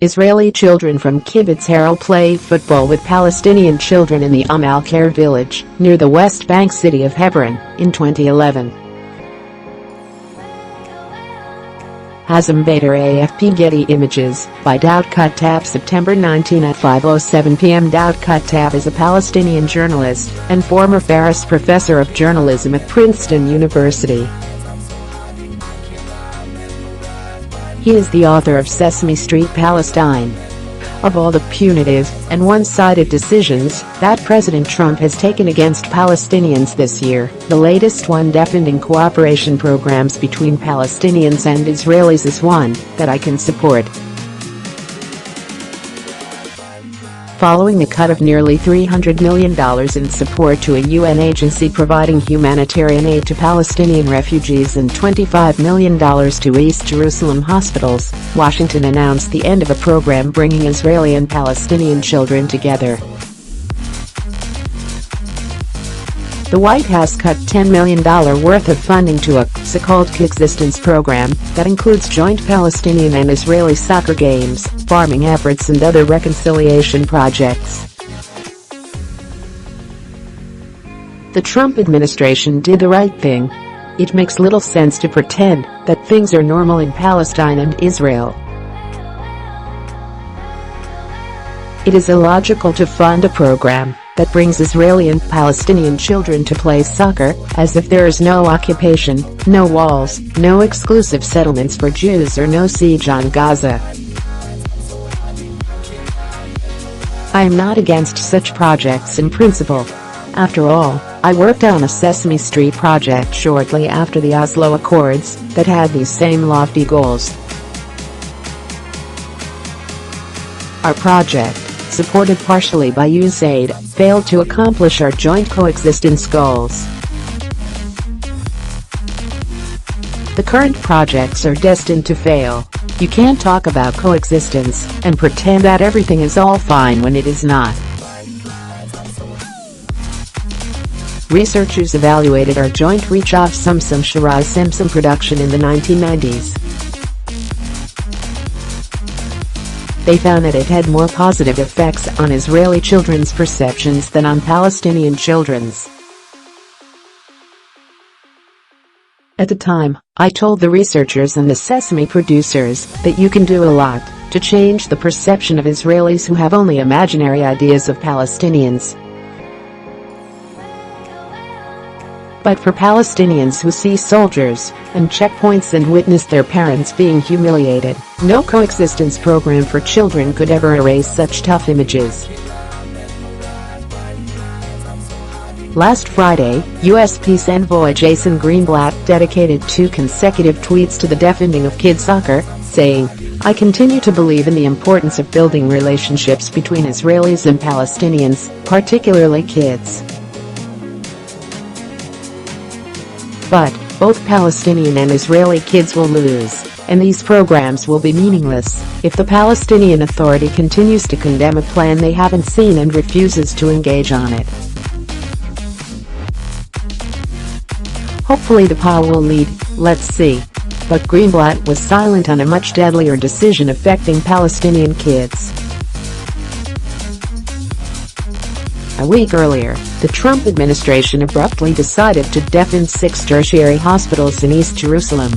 Israeli children from Kibbutz Harel play football with Palestinian children in the al-Kheir village, near the West Bank city of Hebron, in 2011. Hazem Bader AFP Getty Images, by Daoud Kuttab September 19 at 5:07 p.m. Daoud Kuttab is a Palestinian journalist and former Ferris professor of journalism at Princeton University. He is the author of Sesame Street Palestine. Of all the punitive and one-sided decisions that President Trump has taken against Palestinians this year, the latest one, defunding cooperation programs between Palestinians and Israelis, is one that I can support. Following the cut of nearly $300 million in support to a UN agency providing humanitarian aid to Palestinian refugees and $25 million to East Jerusalem hospitals, Washington announced the end of a program bringing Israeli and Palestinian children together. The White House cut $10 million worth of funding to a so-called coexistence program that includes joint Palestinian and Israeli soccer games, farming efforts and other reconciliation projects. The Trump administration did the right thing. It makes little sense to pretend that things are normal in Palestine and Israel. It is illogical to fund a program that brings Israeli and Palestinian children to play soccer, as if there is no occupation, no walls, no exclusive settlements for Jews, or no siege on Gaza. I am not against such projects in principle. After all, I worked on a Sesame Street project shortly after the Oslo Accords that had these same lofty goals. Our project, supported partially by USAID, failed to accomplish our joint coexistence goals. The current projects are destined to fail. You can't talk about coexistence and pretend that everything is all fine when it is not. Researchers evaluated our joint Rechov Sumsum Shara'a Simsim production in the 1990s. They found that it had more positive effects on Israeli children's perceptions than on Palestinian children's. At the time, I told the researchers and the Sesame producers that you can do a lot to change the perception of Israelis who have only imaginary ideas of Palestinians. But for Palestinians who see soldiers and checkpoints and witness their parents being humiliated, no coexistence program for children could ever erase such tough images. Last Friday, U.S. peace envoy Jason Greenblatt dedicated 2 consecutive tweets to the defunding of kids soccer, saying, "I continue to believe in the importance of building relationships between Israelis and Palestinians, particularly kids. But both Palestinian and Israeli kids will lose, and these programs will be meaningless if the Palestinian Authority continues to condemn a plan they haven't seen and refuses to engage on it. Hopefully the PA will lead, let's see." But Greenblatt was silent on a much deadlier decision affecting Palestinian kids. A week earlier, the Trump administration abruptly decided to defund 6 tertiary hospitals in East Jerusalem.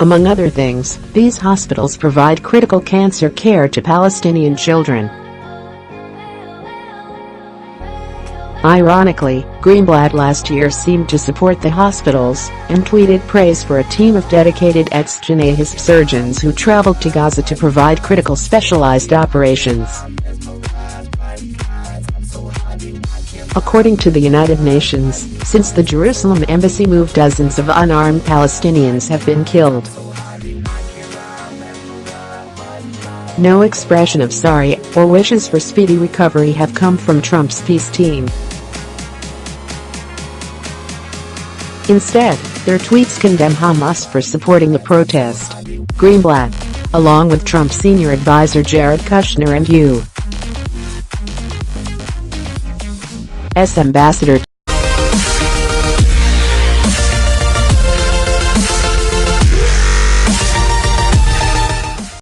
Among other things, these hospitals provide critical cancer care to Palestinian children. Ironically, Greenblatt last year seemed to support the hospitals and tweeted praise for a team of dedicated ex-Jannahist surgeons who traveled to Gaza to provide critical specialized operations. According to the United Nations, since the Jerusalem embassy moved, dozens of unarmed Palestinians have been killed. No expression of sorry or wishes for speedy recovery have come from Trump's peace team. Instead, their tweets condemn Hamas for supporting the protest. Greenblatt, along with Trump's senior advisor Jared Kushner and U.S. Ambassador